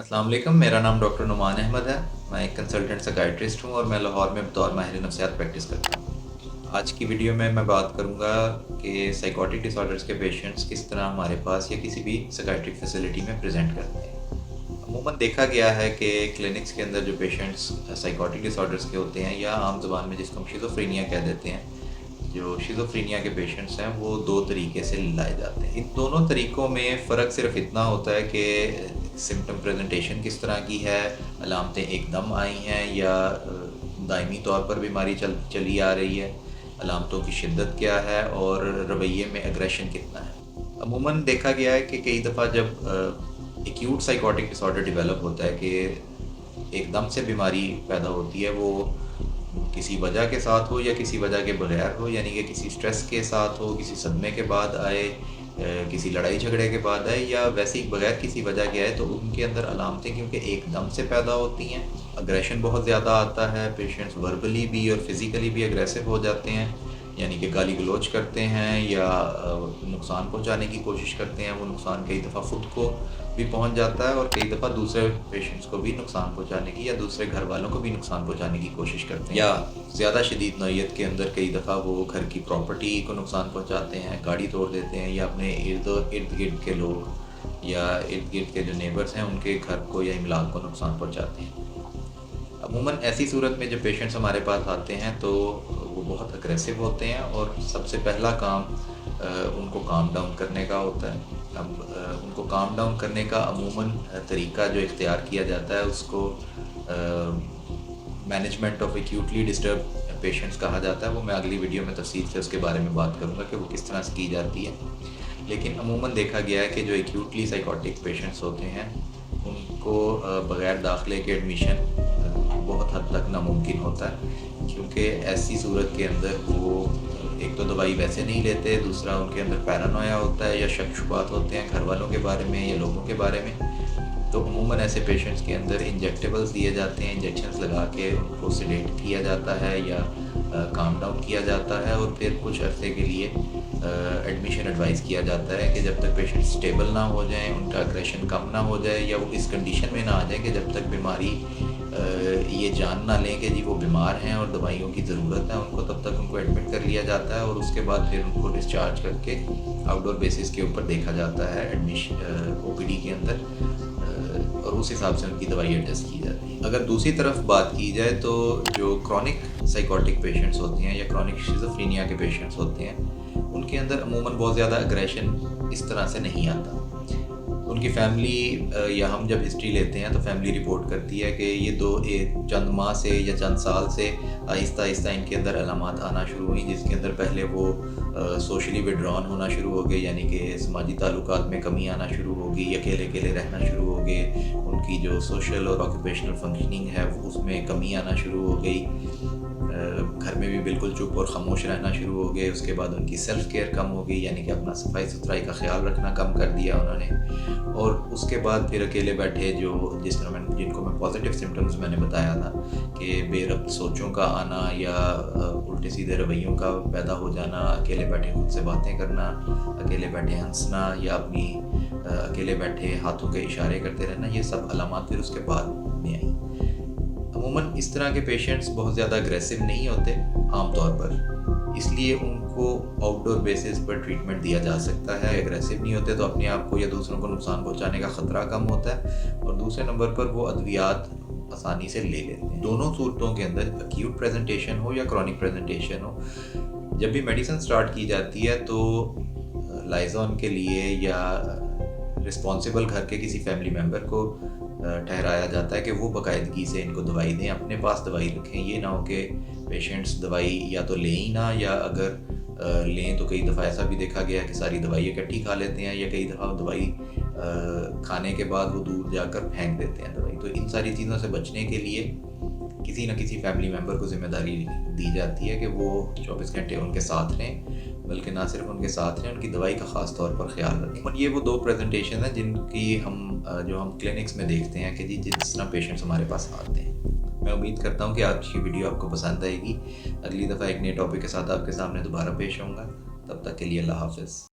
अस्सलाम वालेकुम। मेरा नाम डॉक्टर नुमान अहमद है। मैं एक कंसल्टेंट साइकियाट्रिस्ट हूँ और मैं लाहौर में बतौर माहिर नफ्सियात प्रैक्टिस करता हूँ। आज की वीडियो में मैं बात करूँगा कि साइकोटिक डिसऑर्डर्स के पेशेंट्स किस तरह हमारे पास या किसी भी साइकियाट्रिक फैसिलिटी में प्रेजेंट करते हैं। अमूमन देखा गया है कि क्लिनिक्स के अंदर जो पेशेंट्स साइकोटिक डिसऑर्डर्स के होते हैं या आम ज़बान में जिसको हम शिज़ोफ्रेनिया कह देते हैं, जो शिज़ोफ्रेनिया के पेशेंट्स हैं वो दो तरीके से लाए जाते हैं। इन दोनों तरीक़ों में फ़र्क सिर्फ इतना होता है कि सिम्टम प्रेजेंटेशन किस तरह की है, अलामतें एकदम आई हैं या दायमी तौर पर बीमारी चली आ रही है, अलामतों की शिद्दत क्या है और रवैये में एग्रेशन कितना है। अमूमन देखा गया है कि कई दफ़ा जब एक्यूट साइकोटिक डिसऑर्डर डेवलप होता है कि एकदम से बीमारी पैदा होती है, वो किसी वजह के साथ हो या किसी वजह के बगैर हो, यानी कि किसी स्ट्रेस के साथ हो, किसी सदमे के बाद आए, किसी लड़ाई झगड़े के बाद आए या वैसे ही बगैर किसी वजह के आए, तो उनके अंदर अलामतें क्योंकि एकदम से पैदा होती हैं, अग्रेशन बहुत ज़्यादा आता है, पेशेंट्स वर्बली भी और फिज़िकली भी अग्रेसिव हो जाते हैं, यानी कि गाली गलौज करते हैं या नुकसान पहुंचाने की कोशिश करते हैं। वो नुकसान कई दफ़ा ख़ुद को भी पहुंच जाता है और कई दफ़ा दूसरे पेशेंट्स को भी नुकसान पहुंचाने की या दूसरे घर वालों को भी नुकसान पहुंचाने की कोशिश करते हैं, या ज़्यादा शदीद नौइयत के अंदर कई दफ़ा वो घर की प्रॉपर्टी को नुकसान पहुंचाते हैं, गाड़ी तोड़ देते हैं या अपने इर्द गिर्द के लोग या इर्द गिर्द के जो नेबर्स हैं उनके घर को या इमलाक को नुकसान पहुँचाते हैं। अमूमन ऐसी सूरत में जब पेशेंट्स हमारे पास आते हैं तो वो बहुत अग्रेसिव होते हैं और सबसे पहला काम उनको काम डाउन करने का होता है। अब उनको काम डाउन करने का अमूमन तरीका जो इख्तियार किया जाता है उसको management of actually disturb patients कहा जाता है। वो मैं अगली वीडियो में तफसील से उसके बारे में बात करूँगा कि वो किस तरह से की जाती है। लेकिन अमूमन देखा गया है कि जो एक्यूटली साइकोटिक पेशेंट्स होते हैं उनको बग़ैर दाखिले के एडमिशन बहुत हद तक नामुमकिन होता है, क्योंकि ऐसी सूरत के अंदर वो एक तो दवाई वैसे नहीं लेते, दूसरा उनके अंदर पैरानोया होता है या शक शुबात होते हैं घर वालों के बारे में या लोगों के बारे में। तो अमूमन ऐसे पेशेंट्स के अंदर इंजेक्टेबल्स दिए जाते हैं, इंजेक्शंस लगा के उनको सेडेट किया जाता है या काम डाउन किया जाता है और फिर कुछ अरसे के लिए एडमिशन एडवाइस किया जाता है कि जब तक पेशेंट स्टेबल ना हो जाएं, उनका अग्रेशन कम ना हो जाए या वो इस कंडीशन में ना आ जाए कि जब तक बीमारी ये जान ना लें कि जी वो बीमार हैं और दवाइयों की ज़रूरत है उनको, तब तक उनको एडमिट कर लिया जाता है और उसके बाद फिर उनको डिस्चार्ज करके आउटडोर बेसिस के ऊपर देखा जाता है एडमिशन ओपीडी के अंदर और उस हिसाब से उनकी दवाई एडजस्ट की जाती है। अगर दूसरी तरफ बात की जाए तो जो क्रॉनिक साइकोटिक पेशेंट्स होते हैं या क्रॉनिक शिज़ोफ्रेनिया के पेशेंट्स होते हैं उनके अंदर अमूमन बहुत ज़्यादा अग्रेशन इस तरह से नहीं आता। उनकी फैमिली या हम जब हिस्ट्री लेते हैं तो फैमिली रिपोर्ट करती है कि ये चंद माह से या चंद साल से आहिस्ता आहिस्ता इनके अंदर अलामात आना शुरू हुई, जिसके अंदर पहले वो सोशली विड्रॉन होना शुरू हो गए, यानी कि समाजी ताल्लुकात में कमी आना शुरू हो गई, अकेले अकेले रहना शुरू हो गए, उनकी जो सोशल और ऑक्यूपेशनल फंक्शनिंग है उसमें कमी आना शुरू हो गई, घर में भी बिल्कुल चुप और ख़ामोश रहना शुरू हो गए। उसके बाद उनकी सेल्फ़ केयर कम हो गई, यानी कि अपना सफाई सुथराई का ख्याल रखना कम कर दिया उन्होंने। और उसके बाद फिर अकेले बैठे जिनको मैं पॉजिटिव सिम्टम्स मैंने बताया था कि बेरब्त सोचों का आना या उल्टे सीधे रवैयों का पैदा हो जाना, अकेले बैठे खुद से बातें करना, अकेले बैठे हंसना या अपनी अकेले बैठे हाथों के इशारे करते रहना, ये सब अलामात फिर उसके बाद में आई। अमूमन इस तरह के पेशेंट्स बहुत ज़्यादा अग्रेसिव नहीं होते आम तौर पर, इसलिए उनको आउटडोर बेसिस पर ट्रीटमेंट दिया जा सकता है। अग्रेसिव नहीं होते तो अपने आप को या दूसरों को नुकसान पहुंचाने का ख़तरा कम होता है और दूसरे नंबर पर वो अद्वियात आसानी से ले लेते हैं। दोनों सूरतों के अंदर एक्यूट प्रेजेंटेशन हो या क्रॉनिक प्रेजेंटेशन हो, जब भी मेडिसिन स्टार्ट की जाती है तो लाइजॉन के लिए या रिस्पॉन्सिबल घर के किसी फैमिली मेम्बर को ठहराया जाता है कि वो बाकायदगी से इनको दवाई दें, अपने पास दवाई रखें। ये ना हो कि पेशेंट्स दवाई या तो लें ही ना, या अगर लें तो कई दफ़ा ऐसा भी देखा गया कि सारी दवाई इकट्ठी खा लेते हैं या कई दफ़ा दवाई खाने के बाद वो दूर जाकर फेंक देते हैं दवाई। तो इन सारी चीज़ों से बचने के लिए किसी न किसी फैमिली मेम्बर को ज़िम्मेदारी दी जाती है कि वो 24 घंटे उनके साथ रहें, बल्कि ना सिर्फ उनके साथ रहें, उनकी दवाई का ख़ास तौर पर ख्याल रखें। और ये वो दो प्रेजेंटेशन हैं जिनकी हम क्लिनिक्स में देखते हैं कि जी जिस तरह पेशेंट्स हमारे पास आते हैं। मैं उम्मीद करता हूँ कि आज की वीडियो आपको पसंद आएगी। अगली दफ़ा एक नए टॉपिक के साथ आपके सामने दोबारा पेश होऊंगा। तब तक के लिए अल्लाह हाफ़िज़।